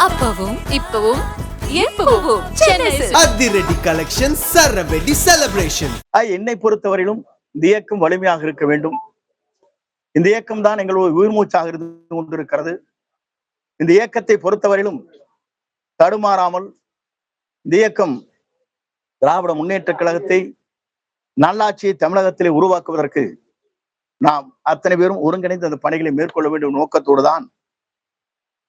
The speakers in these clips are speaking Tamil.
அப்பவும் இப்பவும் எப்பவும் அதிரடி கலெக்ஷன், சரவெடி செலிப்ரேஷன். என்னை பொறுத்தவரையிலும் இந்த இயக்கம் வலிமையாக இருக்க வேண்டும். இந்த இயக்கம் தான் எங்களுடைய உயிர் மூச்சாக இருந்து கொண்டிருக்கிறது. இந்த இயக்கத்தை பொறுத்தவரையிலும் தடுமாறாமல் இந்த இயக்கம் திராவிட முன்னேற்ற கழகத்தை, நல்லாட்சியை தமிழகத்திலே உருவாக்குவதற்கு நாம் அத்தனை பேரும் ஒருங்கிணைந்து அந்த பணிகளை மேற்கொள்ள வேண்டும் நோக்கத்தோடு தான்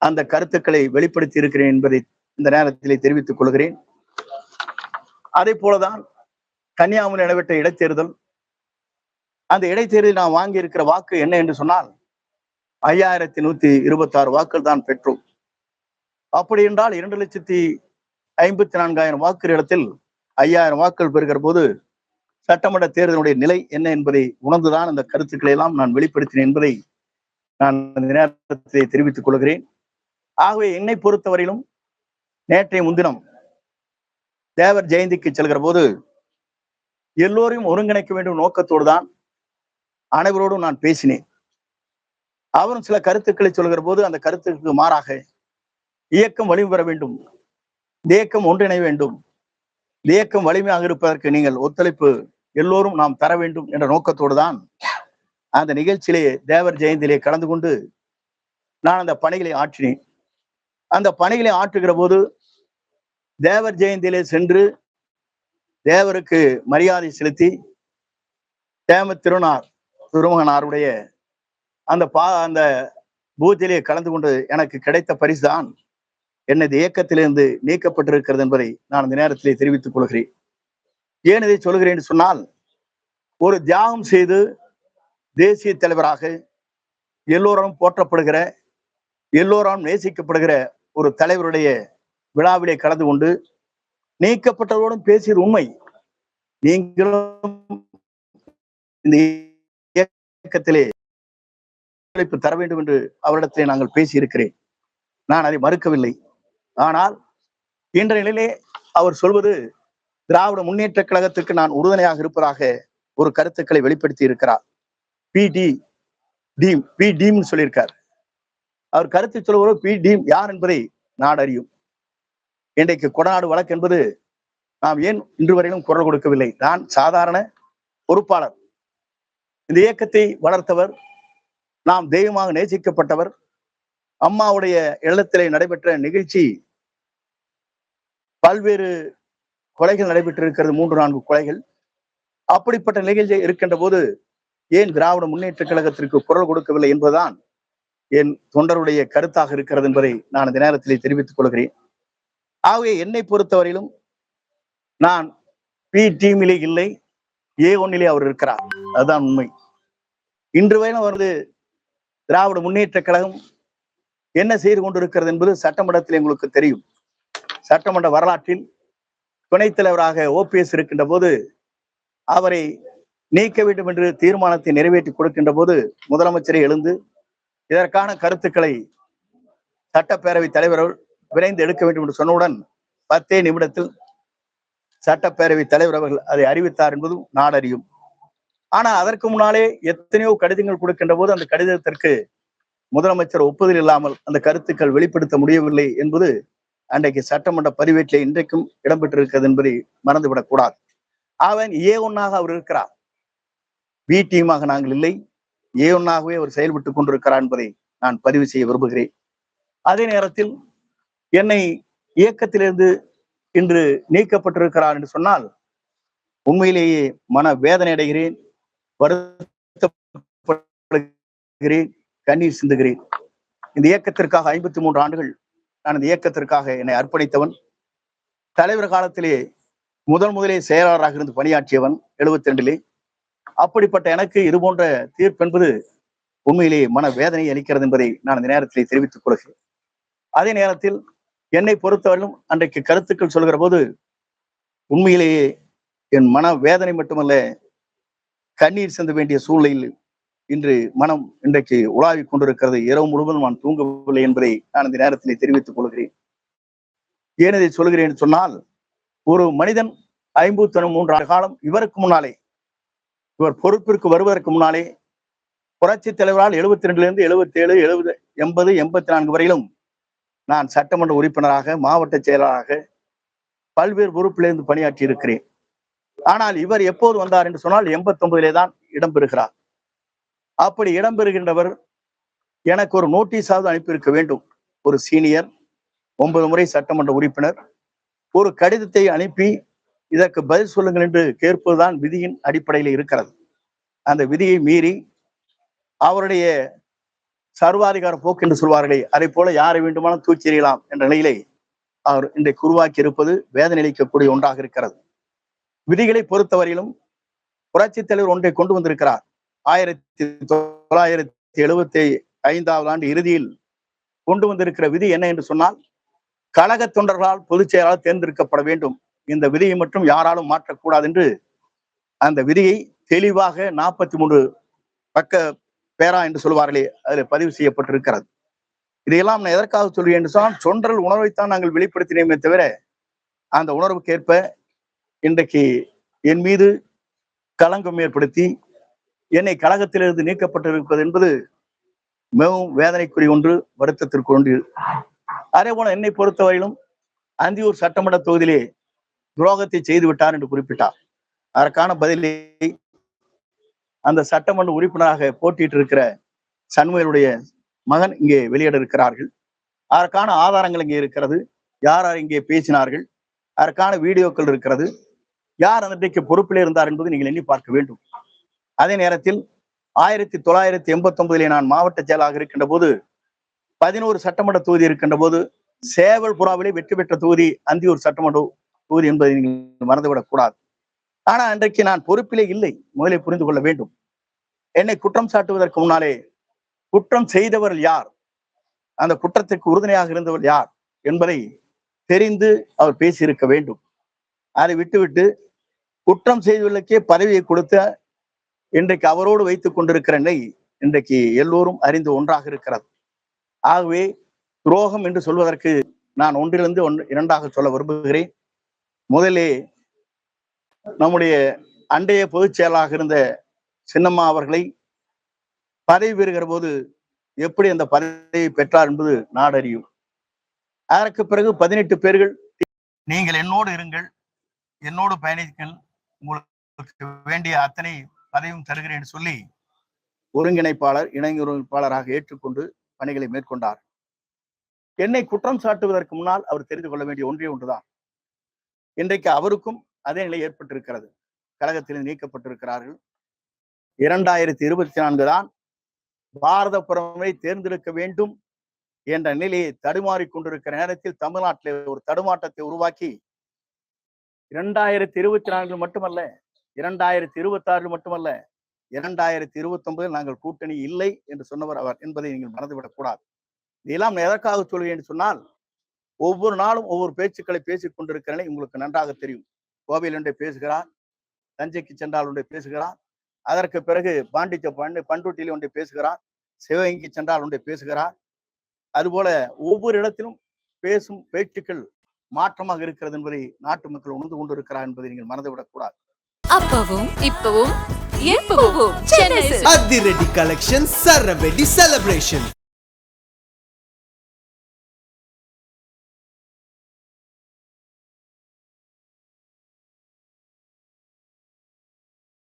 அந்த கருத்துக்களை வெளிப்படுத்தி இருக்கிறேன் என்பதை இந்த நேரத்திலே தெரிவித்துக் கொள்கிறேன். அதே போலதான் கன்னியாகுமரி நடைபெற்ற இடைத்தேர்தல், அந்த இடைத்தேர்தலில் நாம் வாங்கி இருக்கிற வாக்கு என்ன என்று சொன்னால் 5126 வாக்குகள் தான் பெற்றோம். அப்படி என்றால் 2,54,000 வாக்கு இடத்தில் 5000 வாக்குகள் பெறுகிற போது சட்டமன்ற தேர்தலுடைய நிலை என்ன என்பதை உணர்ந்துதான் அந்த கருத்துக்களை எல்லாம் நான் வெளிப்படுத்தினேன் என்பதை நான் இந்த நேரத்திலே தெரிவித்துக் கொள்கிறேன். ஆகவே என்னை பொறுத்தவரையிலும் நேற்றைய முன்தினம் தேவர் ஜெயந்திக்கு செல்கிற போது எல்லோரையும் ஒருங்கிணைக்க வேண்டும் நோக்கத்தோடு தான் அனைவரோடும் நான் பேசினேன். அவரும் சில கருத்துக்களை சொல்கிற போது அந்த கருத்துக்கு மாறாக இயக்கம் வலிமை பெற வேண்டும், இந்த இயக்கம் ஒன்றிணை வேண்டும், இந்த இயக்கம் வலிமையாக இருப்பதற்கு நீங்கள் ஒத்துழைப்பு எல்லோரும் நாம் தர வேண்டும் என்ற நோக்கத்தோடு தான் அந்த நிகழ்ச்சியிலே தேவர் ஜெயந்தியிலே கலந்து கொண்டு நான் அந்த பணிகளை ஆற்றினேன். அந்த பணிகளை ஆற்றுகிற போது தேவர் ஜெயந்தியிலே சென்று தேவருக்கு மரியாதை செலுத்தி தேம திருமகனாருடைய அந்த பூஜையிலே கலந்து கொண்டு எனக்கு கிடைத்த பரிசு தான் எனது இயக்கத்திலிருந்து நீக்கப்பட்டிருக்கிறது என்பதை நான் இந்த நேரத்திலே தெரிவித்துக் கொள்கிறேன். ஏன் இதை சொல்கிறேன் என்று சொன்னால், ஒரு தியாகம் செய்து தேசிய தலைவராக எல்லோரும் போற்றப்படுகிற, எல்லோரும் நேசிக்கப்படுகிற ஒரு தலைவருடைய விழாவிலே கலந்து கொண்டு நீக்கப்பட்டவரோடும் பேசியது உண்மை. நீங்களும் இந்த இயக்கத்திலே ஒத்துழைப்பு தர வேண்டும் என்று அவரிடத்திலே நாங்கள் பேசி இருக்கிறேன். நான் அதை மறுக்கவில்லை. ஆனால் இன்றைய நிலையிலே அவர் சொல்வது திராவிட முன்னேற்ற கழகத்துக்கு நான் உறுதுணையாக இருப்பதாக ஒரு கருத்துக்களை வெளிப்படுத்தி இருக்கிறார். பி டீம் சொல்லியிருக்கார். அவர் கருத்து சொல்லுவோம் பி டீம் யார் என்பதை நாடு அறியும். இன்றைக்கு கொடநாடு வழக்கு என்பது நாம் ஏன் இன்று வரையிலும் குரல் கொடுக்கவில்லை? நான் சாதாரண பொறுப்பாளர், இந்த இயக்கத்தை வளர்த்தவர், நாம் தெய்வமாக நேசிக்கப்பட்டவர். அம்மாவுடைய இல்லத்திலே நடைபெற்ற நிகழ்ச்சி, பல்வேறு கொலைகள் நடைபெற்றிருக்கிறது, 3-4 கொலைகள். அப்படிப்பட்ட நிகழ்ச்சி இருக்கின்ற போது ஏன் திராவிட முன்னேற்ற கழகத்திற்கு குரல் கொடுக்கவில்லை என்பதுதான் என் தொண்டருடைய கருத்தாக இருக்கிறது என்பதை நான் இந்த நேரத்திலே தெரிவித்துக் கொள்கிறேன். ஆகவே என்னை பொறுத்தவரையிலும் நான் பி டீமிலே இல்லை, A1 அவர் இருக்கிறார். அதுதான் உண்மை. இன்று வரையிலும் அவரது திராவிட முன்னேற்ற கழகம் என்ன செய்து கொண்டிருக்கிறது என்பது சட்டமன்றத்தில் எங்களுக்கு தெரியும். சட்டமன்ற வரலாற்றில் துணைத் தலைவராக OPS இருக்கின்ற போது அவரை நீக்க வேண்டும் என்று தீர்மானத்தை நிறைவேற்றி கொடுக்கின்ற போது முதலமைச்சரை எழுந்து இதற்கான கருத்துக்களை சட்டப்பேரவை தலைவர் விரைந்து எடுக்க வேண்டும் என்று சொன்னவுடன் 10 நிமிடத்தில் சட்டப்பேரவை தலைவர் அவர்கள் அதை அறிவித்தார் என்பதும் நாடறியும். ஆனால் அதற்கு முன்னாலே எத்தனையோ கடிதங்கள் கொடுக்கின்ற போது அந்த கடிதத்திற்கு முதலமைச்சர் ஒப்புதல் இல்லாமல் அந்த கருத்துக்கள் வெளிப்படுத்த முடியவில்லை என்பது அன்றைக்கு சட்டமன்ற பதிவேட்டில் இன்றைக்கும் இடம்பெற்றிருக்கிறது என்பதை மறந்துவிடக் கூடாது. அவன் A1 அவர் இருக்கிறார், பி டீமாக நாங்கள் இல்லை, A1 அவர் செயல்பட்டுக் கொண்டிருக்கிறார் என்பதை நான் பதிவு செய்ய விரும்புகிறேன். அதே நேரத்தில் என்னை இயக்கத்திலிருந்து இன்று நீக்கப்பட்டிருக்கிறார் என்று சொன்னால் உண்மையிலேயே மன வேதனை அடைகிறேன், வருத்தப்படுகிறேன், கண்ணீர் சிந்துகிறேன். இந்த இயக்கத்திற்காக 53 ஆண்டுகள் நான் இந்த இயக்கத்திற்காக என்னை அர்ப்பணித்தவன். தலைவர் காலத்திலே முதலே செயலாளராக இருந்து பணியாற்றியவன் 72. அப்படிப்பட்ட எனக்கு இது போன்ற தீர்ப்பு என்பது உண்மையிலேயே மன வேதனை அளிக்கிறது என்பதை நான் இந்த நேரத்திலே தெரிவித்துக் கொள்கிறேன். அதே நேரத்தில் என்னை பொறுத்தவரையிலும் அன்றைக்கு கருத்துக்கள் சொல்கிற போது உண்மையிலேயே என் மன வேதனை மட்டுமல்ல, கண்ணீர் சிந்த வேண்டிய சூழ்நிலையில் இன்று மனம் இன்றைக்கு உலாவிக் கொண்டிருக்கிறது. இரவு முழுவதும் நான் தூங்கவில்லை என்பதை நான் இந்த நேரத்திலே தெரிவித்துக் கொள்கிறேன். ஏன் இதை சொல்கிறேன் என்று சொன்னால், ஒரு மனிதன் 53 ஆண்டு காலம் இவருக்கு முன்னாலே, இவர் பொறுப்பிற்கு வருவதற்கு முன்னாலே புரட்சி தலைவரால் 72 77 70 84 வரையிலும் நான் சட்டமன்ற உறுப்பினராக, மாவட்ட செயலராக பல்வேறு பொறுப்பிலிருந்து பணியாற்றி இருக்கிறேன். ஆனால் இவர் எப்போது வந்தார் என்று சொன்னால் 89 தான் இடம்பெறுகிறார். அப்படி இடம்பெறுகின்றவர் எனக்கு ஒரு நோட்டீஸாவது அனுப்பியிருக்க வேண்டும். ஒரு சீனியர் 9 முறை சட்டமன்ற உறுப்பினர் ஒரு கடிதத்தை அனுப்பி இதற்கு பதில் சொல்லுங்கள் என்று கேட்பதுதான் விதியின் அடிப்படையில் இருக்கிறது. அந்த விதியை மீறி அவருடைய சர்வாதிகார போக்கு என்று சொல்வார்களே, அதை போல யாரை வேண்டுமானாலும் தூக்கி எறியலாம் என்ற நிலையிலே அவர் இன்றைக்கு உருவாக்கி இருப்பது வேதனை அளிக்கக்கூடிய ஒன்றாக இருக்கிறது. விதிகளை பொறுத்தவரையிலும் புரட்சித் தலைவர் ஒன்றை கொண்டு வந்திருக்கிறார். 1975 ஆண்டு இறுதியில் கொண்டு வந்திருக்கிற விதி என்ன என்று சொன்னால், கழக தொண்டர்களால் பொதுச் செயலாளர் தேர்ந்தெடுக்கப்பட வேண்டும். இந்த விதியை மட்டும் யாராலும் மாற்றக்கூடாது என்று அந்த விதியை தெளிவாக 43 பக்க பேரா என்று சொல்வார்களே, அதில் பதிவு செய்யப்பட்டிருக்கிறது. இதையெல்லாம் நான் எதற்காக சொல்கிறேன் என்று சொன்னால், தொண்டர்கள் உணர்வைத்தான் நாங்கள் வெளிப்படுத்தினோமே தவிர அந்த உணர்வுக்கேற்ப இன்றைக்கு என் மீது களங்கம் ஏற்படுத்தி என்னை கழகத்திலிருந்து நீக்கப்பட்டிருப்பது என்பது மிகவும் வேதனைக்குரிய ஒன்று, வருத்தத்திற்கு ஒன்று. அதே போல என்னை பொறுத்தவரையிலும் அந்தியூர் சட்டமன்ற தொகுதியிலே துரோகத்தை செய்து விட்டார் என்று குறிப்பிட்டார். அதற்கான பதிலை அந்த சட்டமன்ற உறுப்பினராக போட்டியிட்டு இருக்கிற சண்முகனுடைய மகன் இங்கே வெளியிட இருக்கிறார்கள். அதற்கான ஆதாரங்கள் இங்கே இருக்கிறது. யார் யார் இங்கே பேசினார்கள், அதற்கான வீடியோக்கள் இருக்கிறது. யார் அன்றைக்கு பொறுப்பிலே இருந்தார் என்பது நீங்கள் எண்ணி பார்க்க வேண்டும். அதே நேரத்தில் 1989 நான் மாவட்ட செயலாளராக இருக்கின்ற போது 11 சட்டமன்ற தொகுதி இருக்கின்ற போது சேவல் புறாவிலே வெற்றி பெற்ற தொகுதி அந்தியூர் சட்டமன்ற தொகுதி என்பதை நீங்கள் மறந்துவிடக் கூடாது. ஆனா அன்றைக்கு நான் பொறுப்பிலே இல்லை, முதலே புரிந்து கொள்ள வேண்டும். என்னை குற்றம் சாட்டுவதற்கு முன்னாலே குற்றம் செய்தவர் யார், அந்த குற்றத்திற்கு உறுதுணையாக இருந்தவர் யார் என்பதை தெரிந்து அவர் பேசியிருக்க வேண்டும். அதை விட்டுவிட்டு குற்றம் செய்தவர்களுக்கே பதவியை கொடுத்த இன்றைக்கு அவரோடு வைத்துக் கொண்டிருக்கிற நிலை இன்றைக்கு எல்லோரும் அறிந்த ஒன்றாக இருக்கிறது. ஆகவே துரோகம் என்று சொல்வதற்கு நான் ஒன்றிலிருந்து இரண்டாக சொல்ல விரும்புகிறேன். முதலே நம்முடைய அண்டைய பொதுச் செயலாளராக இருந்த சின்னம்மா அவர்களை பதவி பெறுகிற போது எப்படி அந்த பதவியை பெற்றார் என்பது நாடறியும். அதற்கு பிறகு 18 பேர்கள் நீங்கள் என்னோடு இருங்கள், என்னோடு பயணிகள், உங்களுக்கு வேண்டிய அத்தனை பதவியும் தருகிறேன் என்று சொல்லி ஒருங்கிணைப்பாளர், இணை ஒருங்கிணைப்பாளராக ஏற்றுக்கொண்டு பணிகளை மேற்கொண்டார். என்னை குற்றம் சாட்டுவதற்கு முன்னால் அவர் தெரிந்து கொள்ள வேண்டிய ஒன்றே ஒன்றுதான், இன்றைக்கு அவருக்கும் அதே நிலை ஏற்பட்டிருக்கிறது. கழகத்தில் நீக்கப்பட்டிருக்கிறார்கள். 2024 தான் பாரத பிரதமரை தேர்ந்தெடுக்க வேண்டும் என்ற நிலையை தடுமாறி கொண்டிருக்கிற நேரத்தில் தமிழ்நாட்டில் ஒரு தடுமாற்றத்தை உருவாக்கி 2024 மட்டுமல்ல, 2026 மட்டுமல்ல, 2029 நாங்கள் கூட்டணி இல்லை என்று சொன்னவர் அவர் என்பதை நீங்கள் மறந்துவிடக் கூடாது. இதெல்லாம் எதற்காக சொல்கிறேன் என்று சொன்னால், ஒவ்வொரு நாளும் ஒவ்வொரு பேச்சுக்களை பேசிக் கொண்டிருக்கிறேன் உங்களுக்கு நன்றாக தெரியும். கோவையில் ஒன்றை பேசுகிறார், தஞ்சைக்கு சென்றால் ஒன்றை பேசுகிறார், அதற்கு பிறகு பண்ருட்டியில் ஒன்றை பேசுகிறார், சிவகங்கைக்கு சென்றால் ஒன்றை பேசுகிறார். அதுபோல ஒவ்வொரு இடத்திலும் பேசும் பேச்சுக்கள் மாற்றமாக இருக்கிறது என்பதை நாட்டு மக்கள் உணர்ந்து கொண்டிருக்கிறார் என்பதை நீங்கள் மறந்துவிடக் கூடாது. அப்பவும் இப்பவும் எப்பவும் அதிரடி கலெக்ஷன் சரவெடி செலிப்ரேஷன்.